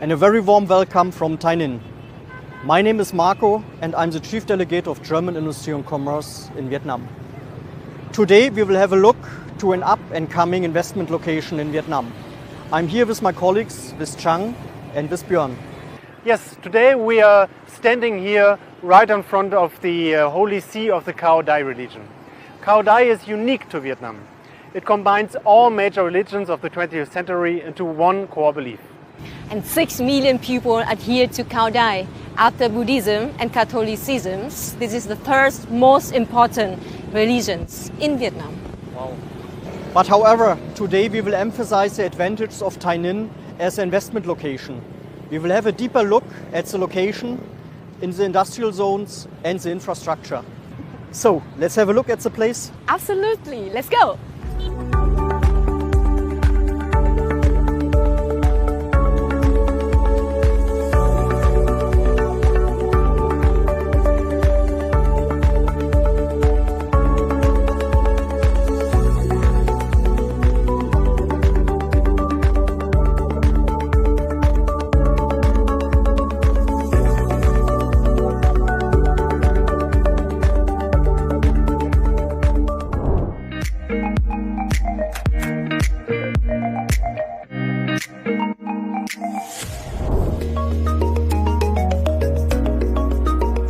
and a very warm welcome from Tay Ninh. My name is Marco and I'm the Chief Delegate of German Industry and Commerce in Vietnam. Today we will have a look to an up and coming investment location in Vietnam. I'm here with my colleagues, with Chang and with Björn. Yes, today we are standing here right in front of the holy see of the Cao Dai religion. Cao Dai is unique to Vietnam. It combines all major religions of the 20th century into one core belief. And 6 million people adhere to Cao Dai. After Buddhism and Catholicism, this is the third most important religions in Vietnam. Wow. But however, today we will emphasize the advantages of Tay Ninh as an investment location. We will have a deeper look at the location, in the industrial zones and the infrastructure. So, let's have a look at the place. Absolutely, let's go!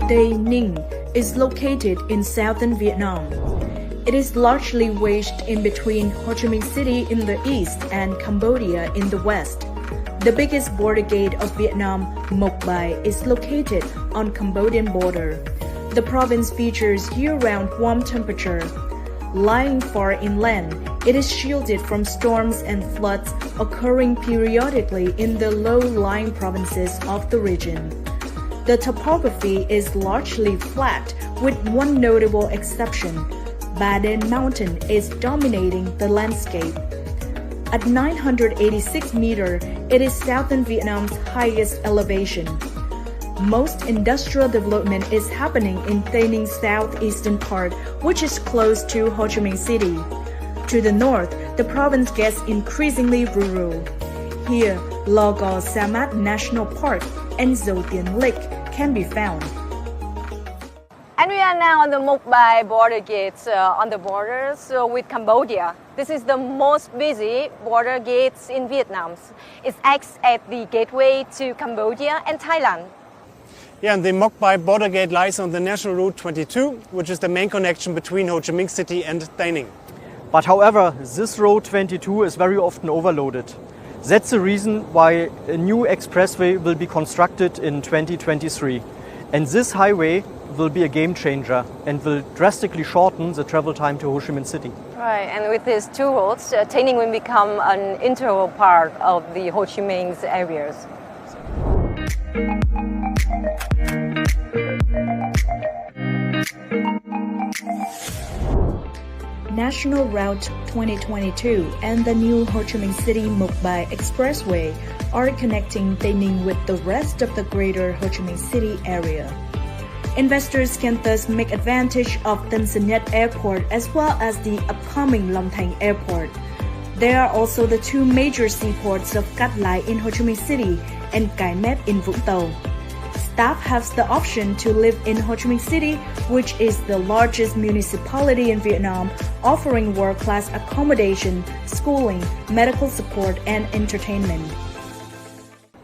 Tay Ninh is located in southern Vietnam. It is largely wedged in between Ho Chi Minh City in the east and Cambodia in the west. The biggest border gate of Vietnam, Moc Bai, is located on Cambodian border. The province features year-round warm temperature. Lying far inland, it is shielded from storms and floods occurring periodically in the low-lying provinces of the region. The topography is largely flat, with one notable exception. Ba Đen Mountain is dominating the landscape. At 986 meters, it is southern Vietnam's highest elevation. Most industrial development is happening in Tay Ninh southeastern part, which is close to Ho Chi Minh City. To the north, the province gets increasingly rural. Here, Lo Go Samat National Park and Dầu Tiền Lake can be found. And we are now on the Moc Bai border gates on the borders with Cambodia. This is the most busy border gates in Vietnam. It acts as the gateway to Cambodia and Thailand. Yeah, and the Moc Bai border gate lies on the National Route 22, which is the main connection between Ho Chi Minh City and Tay Ninh. But however, this road 22 is very often overloaded. That's the reason why a new expressway will be constructed in 2023. And this highway will be a game changer and will drastically shorten the travel time to Ho Chi Minh City. Right, and with these two roads, Tay Ninh will become an integral part of the Ho Chi Minh's areas. National Route 2022 and the new Ho Chi Minh City Moc Bai Expressway are connecting Tay Ninh with the rest of the greater Ho Chi Minh City area. Investors can thus make advantage of Tân Sơn Nhất Airport as well as the upcoming Long Thành Airport. There are also the two major seaports of Cát Lái in Ho Chi Minh City and Cái Mép in Vũng Tàu. Staff has the option to live in Ho Chi Minh City, which is the largest municipality in Vietnam, offering world-class accommodation, schooling, medical support, and entertainment.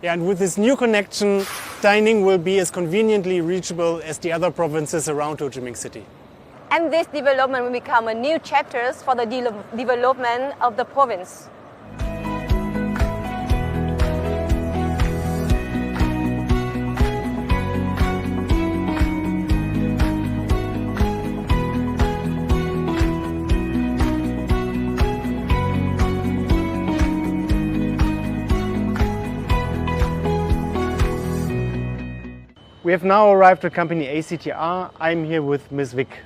Yeah, and with this new connection, Tay Ninh will be as conveniently reachable as the other provinces around Ho Chi Minh City. And this development will become a new chapters for the development of the province. We have now arrived at company ACTR. I'm here with Ms. Vic.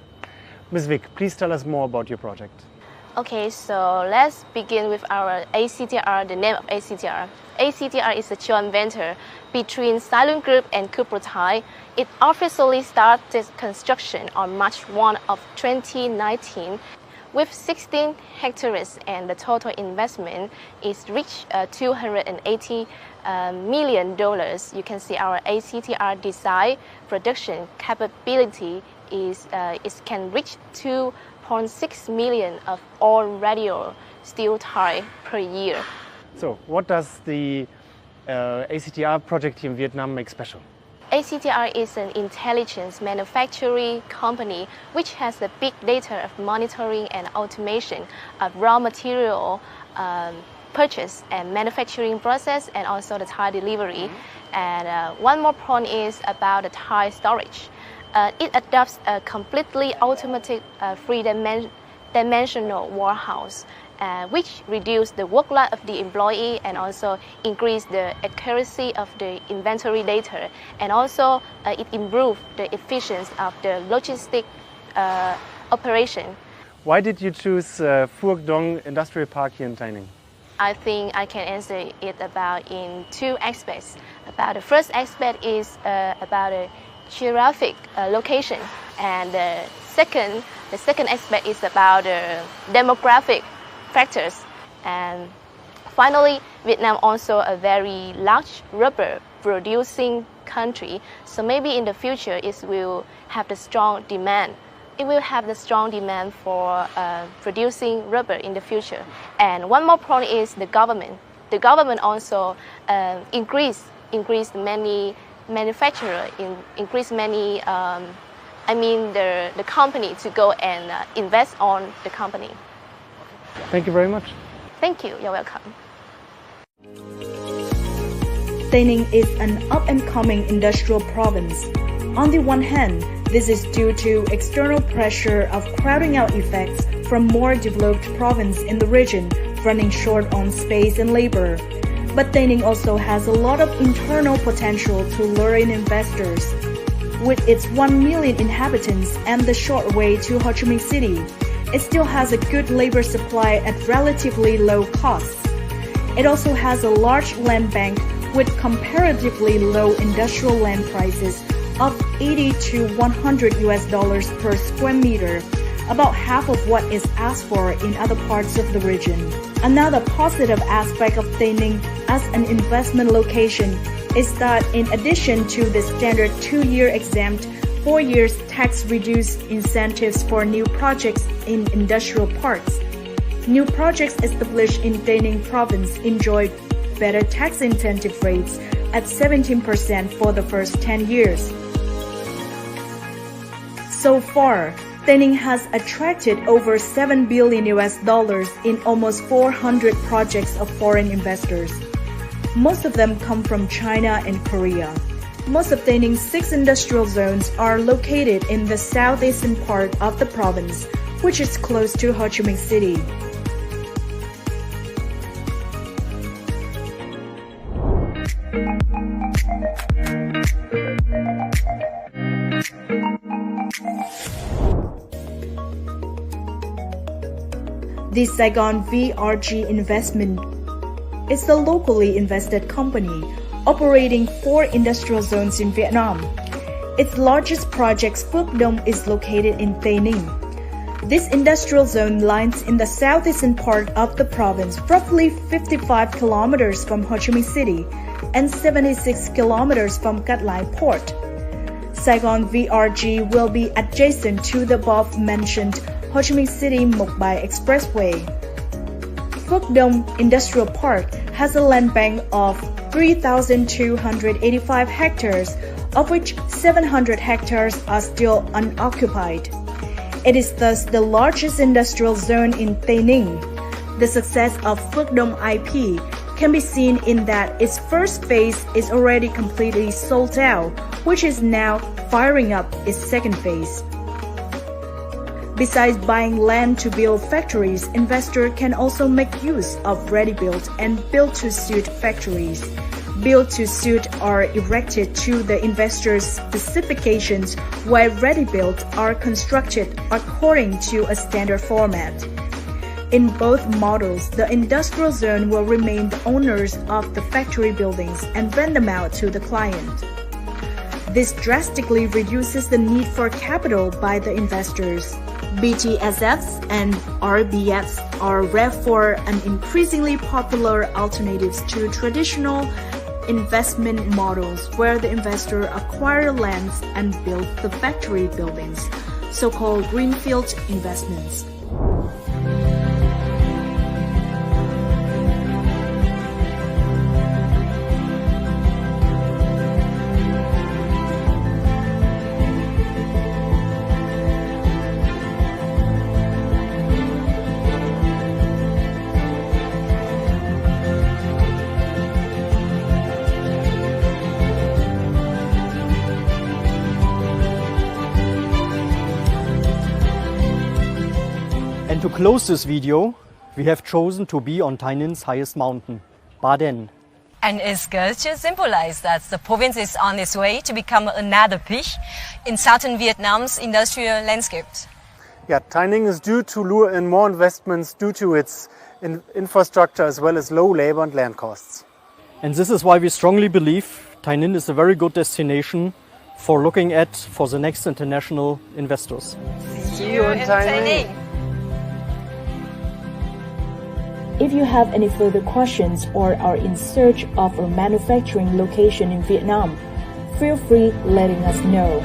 Ms. Vic, please tell us more about your project. Okay, so let's begin with our ACTR, the name of ACTR. ACTR is a joint venture between Silent Group and Cooper Thai. It officially started construction on March 1 of 2019 with 16 hectares, and the total investment is reached 280 million. You can see our ACTR design production capability can reach 2.6 million of all radial steel tire per year. So what does the ACTR project here in Vietnam make special? ACTR is an intelligence manufacturing company which has the big data of monitoring and automation of raw material purchase and manufacturing process, and also the tire delivery. And one more point is about the tire storage. It adopts a completely automatic three-dimensional warehouse, which reduces the workload of the employee and also increase the accuracy of the inventory data, and also it improves the efficiency of the logistic operation. Why did you choose Phuoc Dong Industrial Park here in Tay Ninh? I think I can answer it about in two aspects. About the first aspect is about a geographic location, and the second aspect is about demographic factors. And finally, Vietnam also a very large rubber producing country, so maybe in the future it will have the strong demand. It will have the strong demand for producing rubber in the future. And one more point is the government. The government also increase many manufacturers, increase many the company to go and invest on the company. Thank you very much. Thank you. You're welcome. Tay Ninh is an up-and-coming industrial province. On the one hand, this is due to external pressure of crowding out effects from more developed provinces in the region running short on space and labor. But Tay Ninh also has a lot of internal potential to lure in investors. With its 1 million inhabitants and the short way to Ho Chi Minh City, it still has a good labor supply at relatively low costs. It also has a large land bank with comparatively low industrial land prices of $80 to $100 per square meter, about half of what is asked for in other parts of the region. Another positive aspect of Tay Ninh as an investment location is that in addition to the standard 2-year exempt, 4 years tax-reduced incentives for new projects in industrial parks, new projects established in Tay Ninh province enjoy better tax incentive rates at 17% for the first 10 years. So far, Tay Ninh has attracted over $7 billion in almost 400 projects of foreign investors. Most of them come from China and Korea. Most of Tay Ning's 6 industrial zones are located in the southeastern part of the province, which is close to Ho Chi Minh City. The Saigon VRG Investment is the locally invested company operating 4 industrial zones in Vietnam. Its largest project, Phuoc Dong, is located in Tay Ninh. This industrial zone lies in the southeastern part of the province, roughly 55 kilometers from Ho Chi Minh City and 76 kilometers from Cát Lai Port. Saigon VRG will be adjacent to the above-mentioned Ho Chi Minh City-Mộc Bài Expressway. Phuoc Dong Industrial Park has a land bank of 3,285 hectares, of which 700 hectares are still unoccupied. It is thus the largest industrial zone in Tay Ninh. The success of Phuoc Dong IP can be seen in that its first phase is already completely sold out, which is now firing up its second phase. Besides buying land to build factories, investors can also make use of ready-built and built-to-suit factories. Built-to-suit are erected to the investor's specifications, while ready-built are constructed according to a standard format. In both models, the industrial zone will remain the owners of the factory buildings and rent them out to the client. This drastically reduces the need for capital by the investors. BTSFs and RBFs are therefore an increasingly popular alternatives to traditional investment models where the investor acquire lands and build the factory buildings, so-called greenfield investments. And to close this video, we have chosen to be on Tay Ninh's highest mountain, Ba Den. And it's good to symbolize that the province is on its way to become another peak in southern Vietnam's industrial landscape. Yeah, Tay Ninh is due to lure in more investments due to its infrastructure as well as low labor and land costs. And this is why we strongly believe Tay Ninh is a very good destination for looking at for the next international investors. See you in Tay Ninh. If you have any further questions or are in search of a manufacturing location in Vietnam, feel free letting us know.